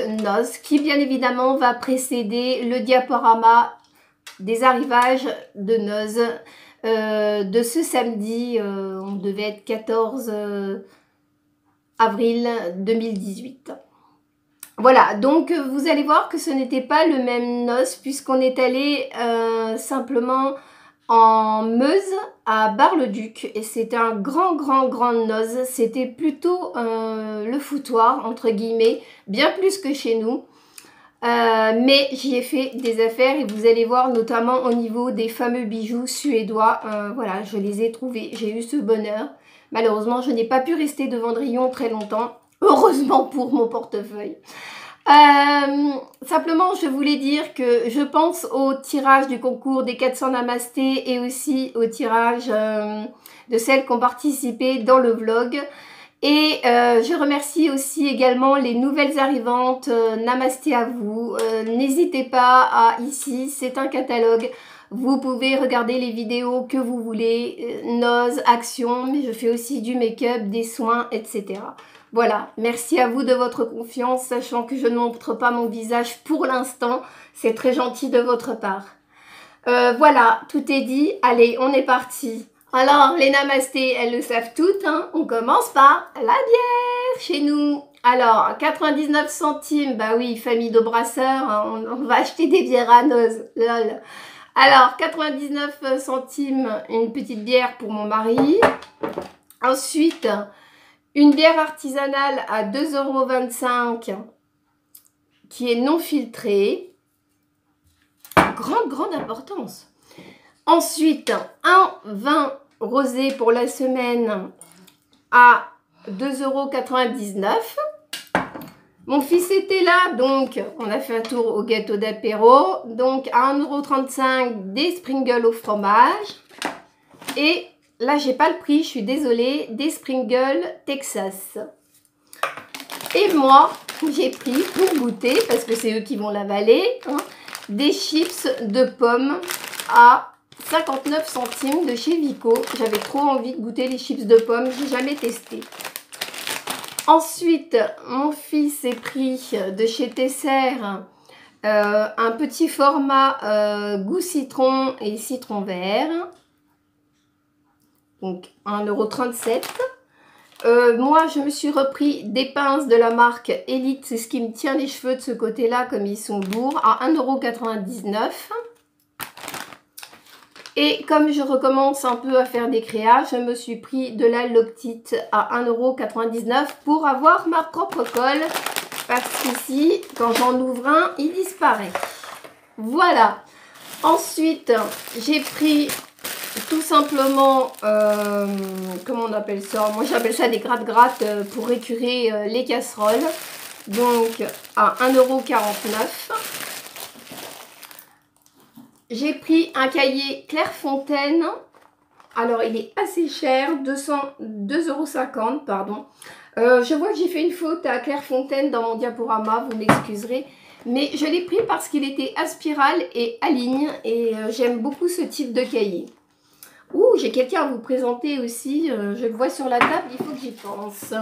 noces qui bien évidemment va précéder le diaporama des arrivages de noces de ce samedi. On devait être 14 avril 2018. Voilà, donc vous allez voir que ce n'était pas le même noce puisqu'on est allé simplement en Meuse à Bar-le-Duc et c'était un grand noce. C'était plutôt le foutoir entre guillemets, bien plus que chez nous. Mais j'y ai fait des affaires et vous allez voir notamment au niveau des fameux bijoux suédois. Voilà, je les ai trouvés, j'ai eu ce bonheur. Malheureusement, je n'ai pas pu rester devant Vendrillon très longtemps. Heureusement pour mon portefeuille. Simplement, je voulais dire que je pense au tirage du concours des 400 namastés et aussi au tirage de celles qui ont participé dans le vlog. Et je remercie aussi également les nouvelles arrivantes. Namasté à vous. N'hésitez pas à ici, c'est un catalogue. Vous pouvez regarder les vidéos que vous voulez, noces, actions, mais je fais aussi du make-up, des soins, etc. Voilà, merci à vous de votre confiance, sachant que je ne montre pas mon visage pour l'instant. C'est très gentil de votre part. Voilà, tout est dit. Allez, on est parti. Alors, les namastés, elles le savent toutes, hein. On commence par la bière chez nous. Alors, 99 centimes, bah oui, famille de brasseurs, hein, on va acheter des bières à noces, lol. Alors, 99 centimes, une petite bière pour mon mari. Ensuite, une bière artisanale à 2,25 € qui est non filtrée. Grande importance. Ensuite, un vin rosé pour la semaine à 2,99 €. Mon fils était là, donc on a fait un tour au gâteau d'apéro. Donc à 1,35 € des Sprinkles au fromage. Et là, j'ai pas le prix, je suis désolée, des Sprinkles Texas. Et moi, j'ai pris pour goûter, parce que c'est eux qui vont l'avaler, hein, des chips de pommes à 59 centimes de chez Vico. J'avais trop envie de goûter les chips de pommes, j'ai jamais testé. Ensuite, mon fils est pris de chez Tesser un petit format goût citron et citron vert. Donc 1,37 €. Moi, je me suis repris des pinces de la marque Elite. C'est ce qui me tient les cheveux de ce côté-là, comme ils sont lourds, à 1,99 €. Et comme je recommence un peu à faire des créas, je me suis pris de la Loctite à 1,99 € pour avoir ma propre colle. Parce qu'ici, quand j'en ouvre un, il disparaît. Voilà. Ensuite, j'ai pris tout simplement, comment on appelle ça? Moi, j'appelle ça des gratte-gratte pour écurer les casseroles. Donc, à 1,49 €. J'ai pris un cahier Clairefontaine. Alors, il est assez cher, 2,50 €, pardon. Je vois que j'ai fait une faute à Clairefontaine dans mon diaporama, vous m'excuserez. Mais je l'ai pris parce qu'il était à spirale et à ligne. Et j'aime beaucoup ce type de cahier. Ouh, j'ai quelqu'un à vous présenter aussi. Je le vois sur la table, il faut que j'y pense.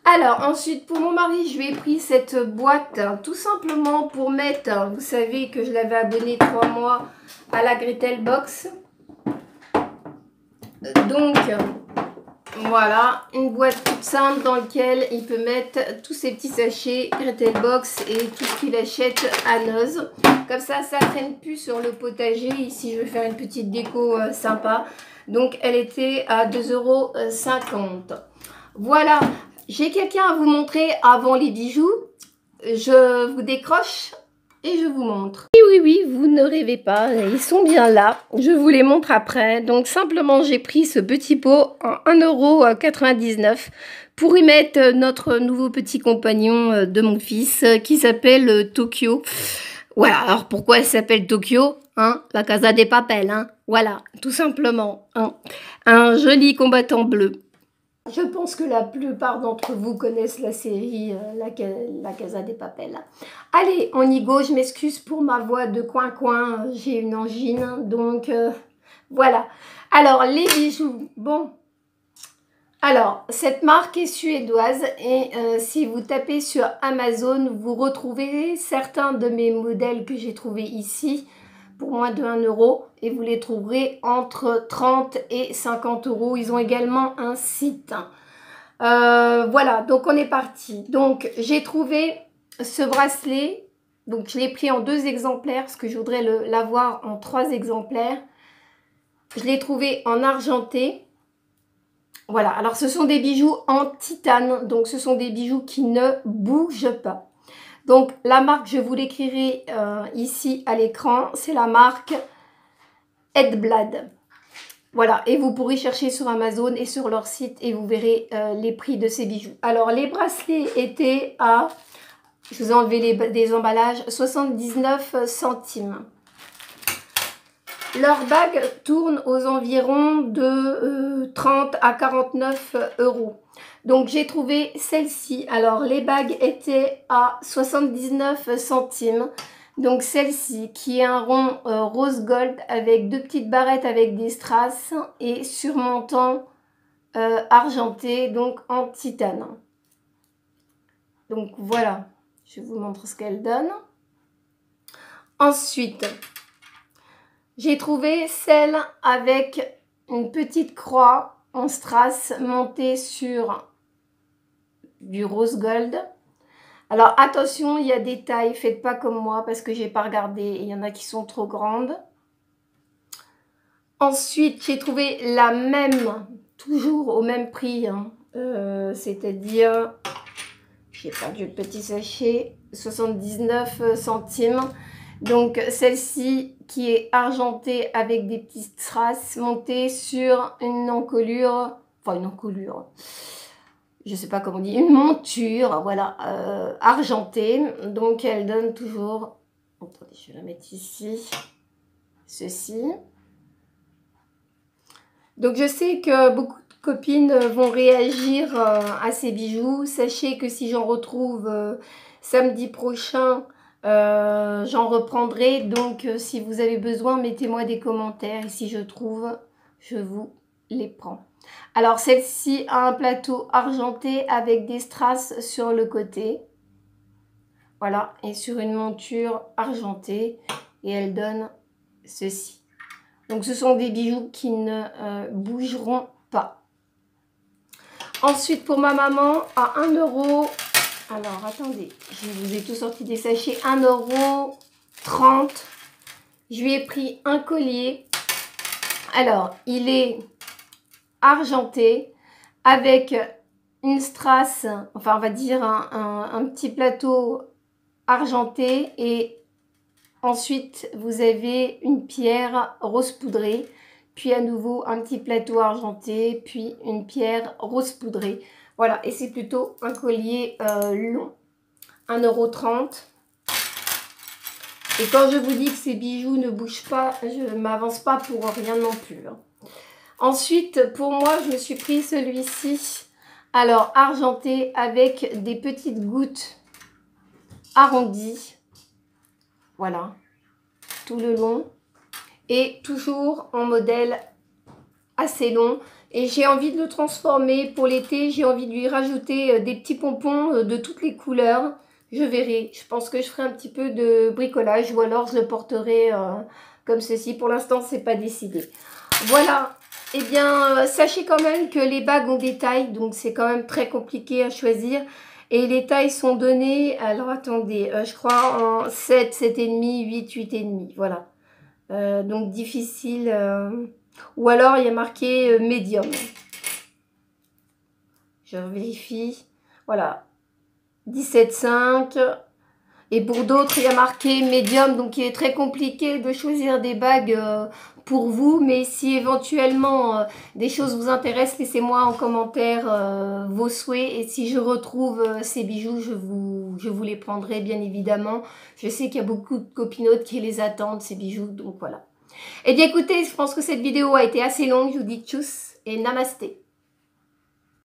Alors, ensuite, pour mon mari, je lui ai pris cette boîte tout simplement pour mettre, vous savez que je l'avais abonné 3 mois à la Gretel Box. Donc, voilà, une boîte toute simple dans laquelle il peut mettre tous ses petits sachets Gretel Box et tout ce qu'il achète à noces. Comme ça, ça ne traîne plus sur le potager. Ici, je vais faire une petite déco sympa. Donc, elle était à 2,50 €. Voilà. J'ai quelqu'un à vous montrer avant les bijoux. Je vous décroche et je vous montre. Oui, vous ne rêvez pas, ils sont bien là. Je vous les montre après. Donc simplement, j'ai pris ce petit pot en 1,99 € pour y mettre notre nouveau petit compagnon de mon fils qui s'appelle Tokyo. Voilà, alors pourquoi elle s'appelle Tokyo, hein? La Casa des Papel, hein? Voilà, tout simplement. Hein. Un joli combattant bleu. Je pense que la plupart d'entre vous connaissent la série la Casa des Papel. Allez, on y go. Je m'excuse pour ma voix de coin-coin. J'ai une angine, donc voilà. Alors, les bijoux. Bon, Alors, cette marque est suédoise et si vous tapez sur Amazon, vous retrouvez certains de mes modèles que j'ai trouvés ici pour moins de 1 € et vous les trouverez entre 30 et 50 €. Ils ont également un site. Voilà, donc on est parti. Donc, j'ai trouvé ce bracelet. Donc, je l'ai pris en 2 exemplaires parce que je voudrais l'avoir en 3 exemplaires. Je l'ai trouvé en argenté. Voilà, alors ce sont des bijoux en titane, donc ce sont des bijoux qui ne bougent pas. Donc la marque, je vous l'écrirai ici à l'écran, c'est la marque Edblad. Voilà, et vous pourrez chercher sur Amazon et sur leur site et vous verrez les prix de ces bijoux. Alors les bracelets étaient à, je vous ai enlevé des emballages, 79 centimes. Leur bague tourne aux environs de 30 à 49 €. Donc j'ai trouvé celle-ci. Alors les bagues étaient à 79 centimes. Donc celle-ci qui est un rond rose gold avec 2 petites barrettes avec des strass et surmontant argenté, donc en titane. Donc voilà, je vous montre ce qu'elle donne. Ensuite, j'ai trouvé celle avec une petite croix en strass montée sur du rose gold. Alors attention, il y a des tailles, faites pas comme moi parce que j'ai pas regardé, il y en a qui sont trop grandes. Ensuite, j'ai trouvé la même, toujours au même prix, hein, c'est-à-dire, j'ai perdu le petit sachet, 79 centimes. Donc celle-ci qui est argentée avec des petits strass montés sur une encolure, enfin une encolure, je sais pas comment on dit, une monture, voilà, argentée. Donc elle donne toujours, attendez, je vais la mettre ici, ceci. Donc je sais que beaucoup de copines vont réagir à ces bijoux. Sachez que si j'en retrouve samedi prochain, j'en reprendrai. Donc si vous avez besoin, mettez-moi des commentaires et si je trouve, je vous les prends. Alors celle-ci a un plateau argenté avec des strass sur le côté. Voilà, et sur une monture argentée. Et elle donne ceci. Donc ce sont des bijoux qui ne bougeront pas. Ensuite pour ma maman, à 1 €. Alors attendez, je vous ai tout sorti des sachets. 1,30 €. Je lui ai pris un collier. Alors il est argenté avec une strass, enfin on va dire un petit plateau argenté et ensuite vous avez une pierre rose poudrée, puis à nouveau un petit plateau argenté, puis une pierre rose poudrée. Voilà, et c'est plutôt un collier long, 1,30 €. Et quand je vous dis que ces bijoux ne bougent pas, je ne m'avance pas pour rien non plus, hein. Ensuite, pour moi, je me suis pris celui-ci. Alors, argenté avec des petites gouttes arrondies. Voilà, tout le long. Et toujours en modèle assez long. Et j'ai envie de le transformer pour l'été. J'ai envie de lui rajouter des petits pompons de toutes les couleurs. Je verrai. Je pense que je ferai un petit peu de bricolage ou alors je le porterai comme ceci. Pour l'instant, c'est pas décidé. Voilà. Eh bien, sachez quand même que les bagues ont des tailles, donc c'est quand même très compliqué à choisir. Et les tailles sont données, alors attendez, je crois en 7, 7,5, 8, 8,5, voilà. Donc difficile. Ou alors il y a marqué médium. Je vérifie. Voilà. 17,5. Et pour d'autres, il y a marqué médium. Donc il est très compliqué de choisir des bagues pour vous. Mais si éventuellement des choses vous intéressent, laissez-moi en commentaire vos souhaits. Et si je retrouve ces bijoux, je vous les prendrai bien évidemment. Je sais qu'il y a beaucoup de copinotes qui les attendent, ces bijoux. Donc voilà. Eh bien écoutez, je pense que cette vidéo a été assez longue. Je vous dis tchuss et namasté.